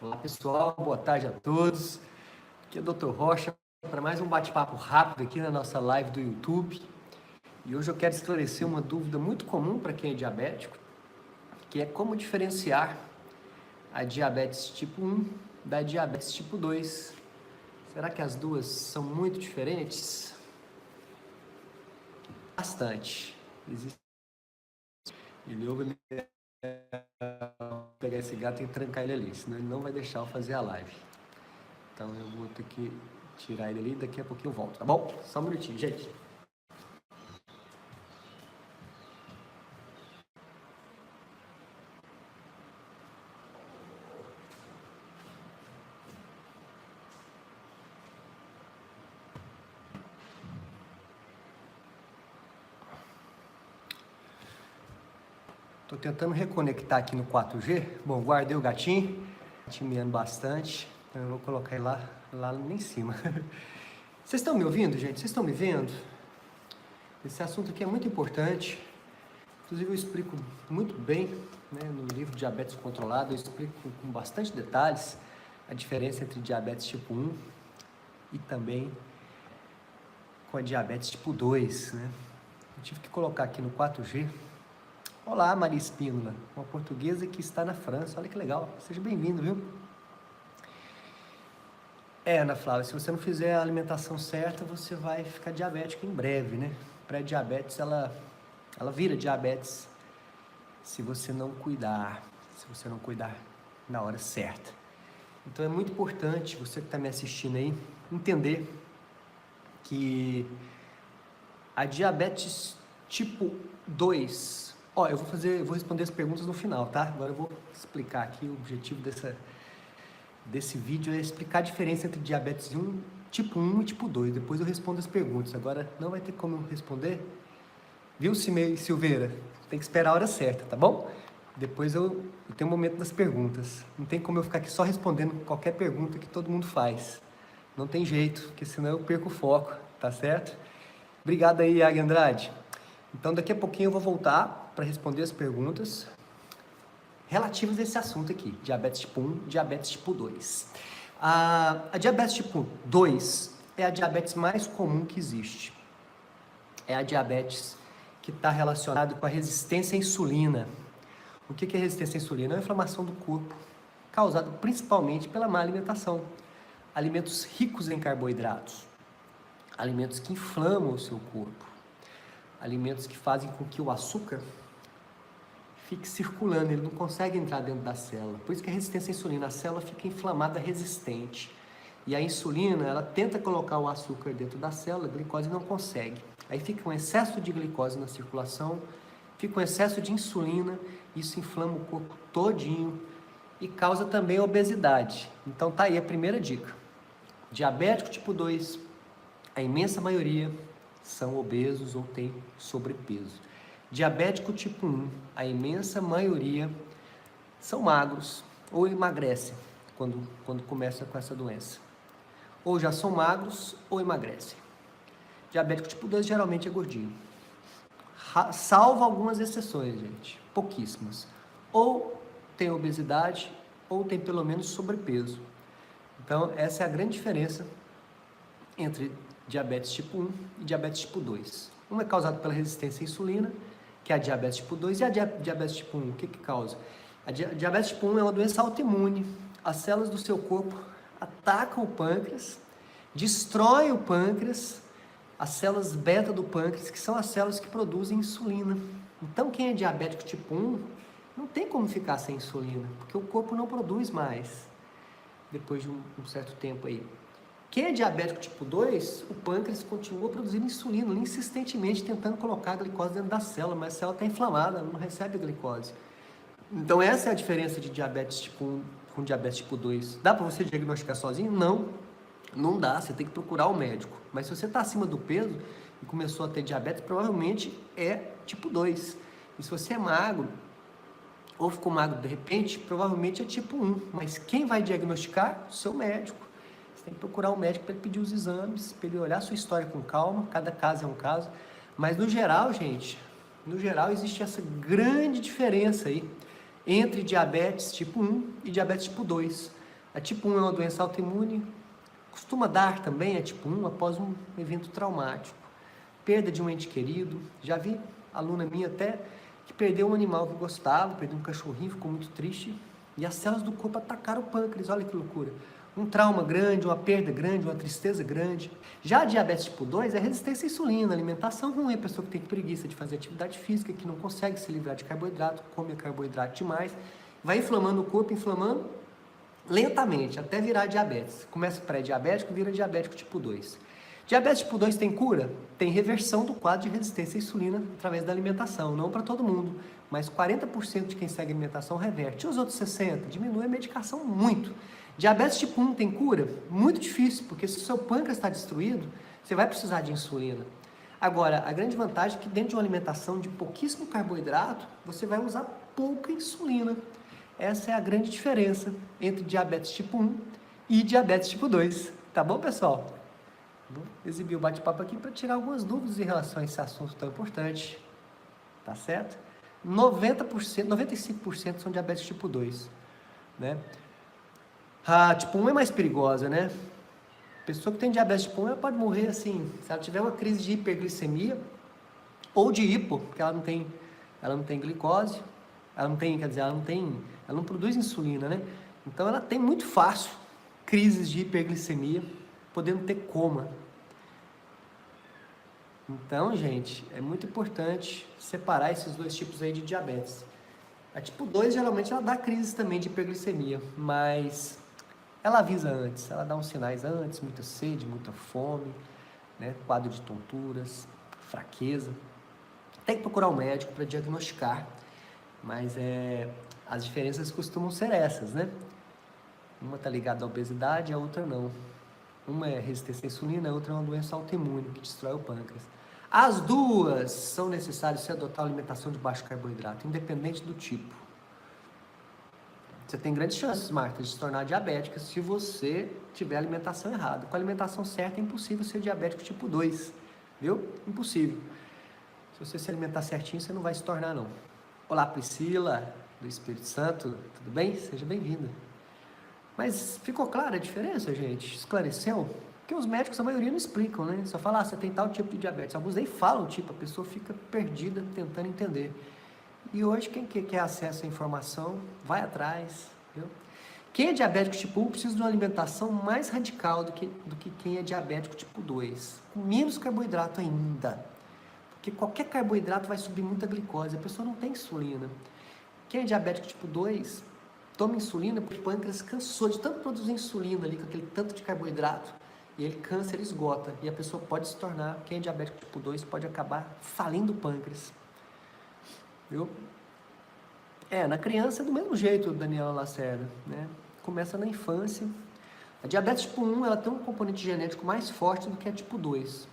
Olá pessoal, boa tarde a todos. Aqui é o Dr. Rocha para mais um bate-papo rápido aqui na nossa live do YouTube. E hoje eu quero esclarecer uma dúvida muito comum para quem é diabético, que é como diferenciar a diabetes tipo 1 da diabetes tipo 2. Será que as duas são muito diferentes? Bastante. Eu vou pegar esse gato e trancar ele ali, senão ele não vai deixar eu fazer a live. Então eu vou ter que tirar ele ali, daqui a pouquinho eu volto, tá bom? Só um minutinho, gente. Tô tentando reconectar aqui no 4G. Bom, guardei o gatinho, miando bastante. Então eu vou colocar ele lá em cima. Vocês estão me ouvindo, gente? Vocês estão me vendo? Esse assunto aqui é muito importante. Inclusive eu explico muito bem, né, no livro Diabetes Controlado, eu explico com bastante detalhes a diferença entre diabetes tipo 1 e também com a diabetes tipo 2, né? Eu tive que colocar aqui no 4G. Olá, Maria Espínola, uma portuguesa que está na França. Olha que legal. Seja bem-vindo, viu? Ana Flávia, se você não fizer a alimentação certa, você vai ficar diabético em breve, né? Pré-diabetes, ela vira diabetes se você não cuidar na hora certa. Então é muito importante, você que está me assistindo aí, entender que a diabetes tipo 2... eu vou responder as perguntas no final, tá? Agora eu vou explicar aqui o objetivo desse vídeo é explicar a diferença entre diabetes tipo 1 e tipo 2. Depois eu respondo as perguntas. Agora não vai ter como eu responder. Viu, Silveira? Tem que esperar a hora certa, tá bom? Depois eu tenho um momento das perguntas. Não tem como eu ficar aqui só respondendo qualquer pergunta que todo mundo faz. Não tem jeito, porque senão eu perco o foco, tá certo? Obrigado aí, Yagi Andrade. Então daqui a pouquinho eu vou voltar para responder as perguntas relativas a esse assunto aqui, diabetes tipo 1 e diabetes tipo 2. A diabetes tipo 2 é a diabetes mais comum que existe. É a diabetes que está relacionada com a resistência à insulina. O que é resistência à insulina? É uma inflamação do corpo, causada principalmente pela má alimentação. Alimentos ricos em carboidratos, alimentos que inflamam o seu corpo, alimentos que fazem com que o açúcar fique circulando, ele não consegue entrar dentro da célula. Por isso que a resistência à insulina, a célula fica inflamada, resistente. E a insulina, ela tenta colocar o açúcar dentro da célula, a glicose não consegue. Aí fica um excesso de glicose na circulação, fica um excesso de insulina, isso inflama o corpo todinho e causa também obesidade. Então tá aí a primeira dica. Diabético tipo 2, a imensa maioria são obesos ou têm sobrepeso. Diabético tipo 1, a imensa maioria são magros ou emagrecem quando começa com essa doença. Ou já são magros ou emagrecem. Diabético tipo 2 geralmente é gordinho. Salvo algumas exceções, gente, pouquíssimas. Ou tem obesidade ou tem pelo menos sobrepeso. Então essa é a grande diferença entre diabetes tipo 1 e diabetes tipo 2. Uma é causada pela resistência à insulina, que é a diabetes tipo 2, e a diabetes tipo 1, o que causa? A diabetes tipo 1 é uma doença autoimune. As células do seu corpo atacam o pâncreas, destroem o pâncreas, as células beta do pâncreas, que são as células que produzem insulina. Então, quem é diabético tipo 1, não tem como ficar sem insulina, porque o corpo não produz mais, depois de um certo tempo aí. Quem é diabético tipo 2, o pâncreas continua produzindo insulina, insistentemente tentando colocar a glicose dentro da célula, mas a célula está inflamada, não recebe a glicose. Então essa é a diferença de diabetes tipo 1 com diabetes tipo 2. Dá para você diagnosticar sozinho? Não dá, você tem que procurar o médico. Mas se você está acima do peso e começou a ter diabetes, provavelmente é tipo 2. E se você é magro, ou ficou magro de repente, provavelmente é tipo 1. Mas quem vai diagnosticar? O seu médico. Você tem que procurar um médico para ele pedir os exames, para ele olhar a sua história com calma, cada caso é um caso. Mas no geral, gente, existe essa grande diferença aí entre diabetes tipo 1 e diabetes tipo 2. A tipo 1 é uma doença autoimune, costuma dar também a tipo 1 após um evento traumático. Perda de um ente querido, já vi aluna minha até que perdeu um animal que gostava, perdeu um cachorrinho, ficou muito triste, e as células do corpo atacaram o pâncreas, olha que loucura. Um trauma grande, uma perda grande, uma tristeza grande. Já a diabetes tipo 2 é resistência à insulina, alimentação ruim, a pessoa que tem preguiça de fazer atividade física, que não consegue se livrar de carboidrato, come carboidrato demais, vai inflamando o corpo, inflamando lentamente, até virar diabetes. Começa pré-diabético, vira diabético tipo 2. Diabetes tipo 2 tem cura? Tem reversão do quadro de resistência à insulina através da alimentação, não para todo mundo, mas 40% de quem segue a alimentação reverte. E os outros 60% diminui a medicação muito. Diabetes tipo 1 tem cura? Muito difícil, porque se o seu pâncreas está destruído, você vai precisar de insulina. Agora, a grande vantagem é que dentro de uma alimentação de pouquíssimo carboidrato, você vai usar pouca insulina. Essa é a grande diferença entre diabetes tipo 1 e diabetes tipo 2. Tá bom, pessoal? Vou exibir o bate-papo aqui para tirar algumas dúvidas em relação a esse assunto tão importante. Tá certo? 90%, 95% são diabetes tipo 2, né? A tipo 1 é mais perigosa, né? A pessoa que tem diabetes tipo 1, ela pode morrer assim, se ela tiver uma crise de hiperglicemia ou de hipo, porque ela não tem glicose, ela não produz insulina, né? Então ela tem muito fácil crises de hiperglicemia, podendo ter coma. Então, gente, é muito importante separar esses dois tipos aí de diabetes. A tipo 2, geralmente, ela dá crises também de hiperglicemia, mas ela avisa antes, ela dá uns sinais antes, muita sede, muita fome, né? Quadro de tonturas, fraqueza. Tem que procurar um médico para diagnosticar, mas as diferenças costumam ser essas, né? Uma está ligada à obesidade, a outra não. Uma é resistência à insulina, a outra é uma doença autoimune que destrói o pâncreas. As duas são necessárias se adotar uma alimentação de baixo carboidrato, independente do tipo. Você tem grandes chances, Marta, de se tornar diabética se você tiver a alimentação errada. Com a alimentação certa é impossível ser diabético tipo 2, viu? Impossível. Se você se alimentar certinho, você não vai se tornar, não. Olá, Priscila, do Espírito Santo, tudo bem? Seja bem-vinda. Mas ficou clara a diferença, gente? Esclareceu? Porque os médicos, a maioria, não explicam, né? Só falam, você tem tal tipo de diabetes. Alguns nem falam o tipo, a pessoa fica perdida tentando entender. E hoje, quem quer acesso à informação, vai atrás, viu? Quem é diabético tipo 1 precisa de uma alimentação mais radical do que quem é diabético tipo 2. Com menos carboidrato ainda. Porque qualquer carboidrato vai subir muita glicose, a pessoa não tem insulina. Quem é diabético tipo 2, toma insulina porque o pâncreas cansou de tanto produzir insulina ali, com aquele tanto de carboidrato, e ele cansa, ele esgota, e a pessoa pode se tornar, quem é diabético tipo 2, pode acabar falindo o pâncreas. Viu? Na criança é do mesmo jeito, Daniela Lacerda, né? Começa na infância. A diabetes tipo 1, ela tem um componente genético mais forte do que a tipo 2.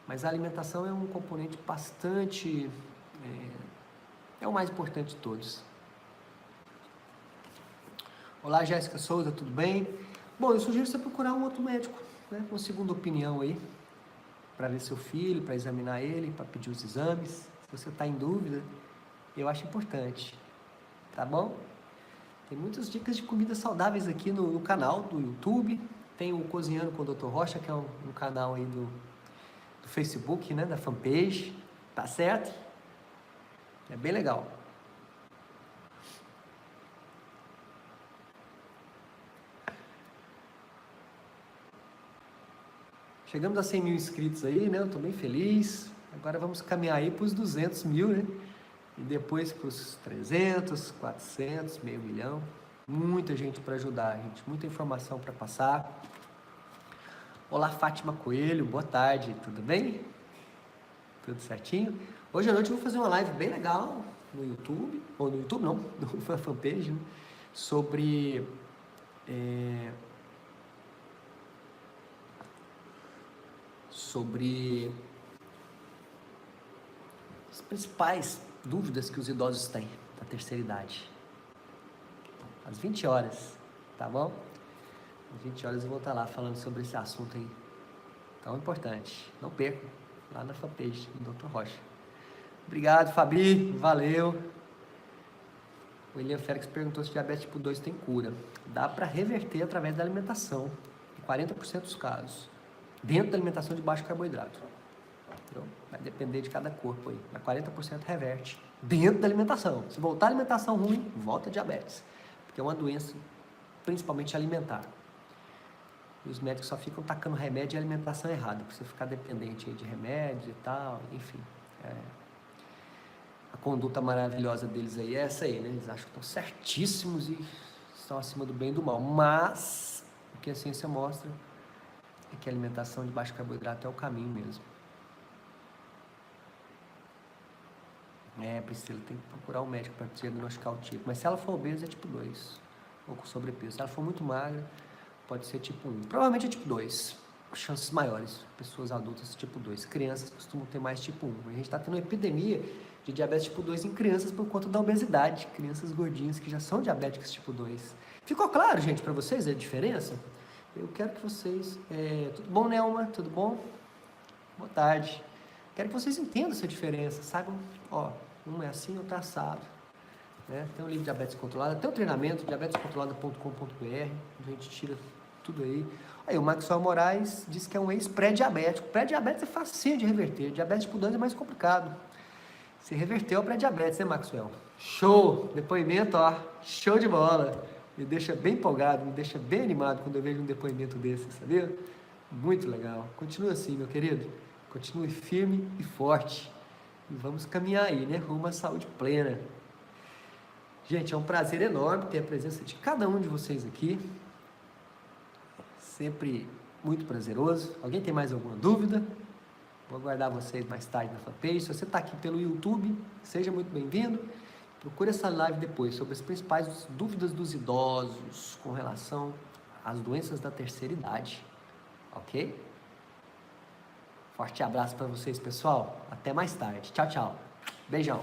Mas a alimentação é um componente bastante... é o mais importante de todos. Olá, Jéssica Souza, tudo bem? Bom, eu sugiro você procurar um outro médico, né? Uma segunda opinião aí, para ver seu filho, para examinar ele, para pedir os exames. Se você está em dúvida, eu acho importante, tá bom? Tem muitas dicas de comidas saudáveis aqui no canal do YouTube. Tem o Cozinhando com o Dr. Rocha, que é um canal aí do Facebook, né, da fanpage, tá certo? É bem legal. Chegamos a 100 mil inscritos aí, né? Eu tô bem feliz. Agora vamos caminhar aí para os 200 mil, né? E depois para os 300, 400, meio milhão. Muita gente para ajudar, gente. Muita informação para passar. Olá, Fátima Coelho. Boa tarde. Tudo bem? Tudo certinho? Hoje à noite eu vou fazer uma live bem legal no YouTube. Ou no YouTube não, na fanpage, né? Sobre... sobre as principais dúvidas que os idosos têm da terceira idade. Às 20 horas, tá bom? Às 20 horas eu vou estar lá falando sobre esse assunto aí tão importante. Não percam, lá na fanpage do Dr. Rocha. Obrigado, Fabi. Valeu. O Elian Félix perguntou se diabetes tipo 2 tem cura. Dá para reverter através da alimentação, em 40% dos casos, dentro da alimentação de baixo carboidrato. Entendeu? Vai depender de cada corpo aí, mas 40% reverte dentro da alimentação. Se voltar a alimentação ruim, volta a diabetes, porque é uma doença principalmente alimentar. E os médicos só ficam tacando remédio e alimentação errada, para você ficar dependente aí de remédios e tal, enfim. A conduta maravilhosa deles aí é essa aí, né? Eles acham que estão certíssimos e estão acima do bem e do mal. Mas o que a ciência mostra é que a alimentação de baixo carboidrato é o caminho mesmo. Priscila, tem que procurar um médico para diagnosticar o tipo. Mas se ela for obesa, é tipo 2, ou com sobrepeso. Se ela for muito magra, pode ser tipo 1. Provavelmente é tipo 2. Chances maiores. Pessoas adultas tipo 2. Crianças costumam ter mais tipo 1. A gente está tendo uma epidemia de diabetes tipo 2 em crianças por conta da obesidade. Crianças gordinhas que já são diabéticas tipo 2. Ficou claro, gente, para vocês a diferença? Eu quero que vocês... Tudo bom, Nelma? Tudo bom? Boa tarde. Quero que vocês entendam essa diferença, saibam? Um é assim, outro é assado. Né? Tem um livro de diabetes controlada, tem um treinamento, diabetescontrolada.com.br, a gente tira tudo aí. Aí o Maxwell Moraes diz que é um ex-pré-diabético. Pré-diabetes é facinho de reverter, diabetes tipo 2 é mais complicado. Você reverteu o pré-diabetes, né, Maxwell? Show! Depoimento, show de bola. Me deixa bem empolgado, me deixa bem animado quando eu vejo um depoimento desse, sabia? Muito legal. Continua assim, meu querido. Continue firme e forte. E vamos caminhar aí, né? Rumo à saúde plena. Gente, é um prazer enorme ter a presença de cada um de vocês aqui. Sempre muito prazeroso. Alguém tem mais alguma dúvida? Vou aguardar vocês mais tarde na fanpage. Se você está aqui pelo YouTube, seja muito bem-vindo. Procure essa live depois sobre as principais dúvidas dos idosos com relação às doenças da terceira idade. Ok? Forte abraço para vocês, pessoal. Até mais tarde. Tchau, tchau. Beijão.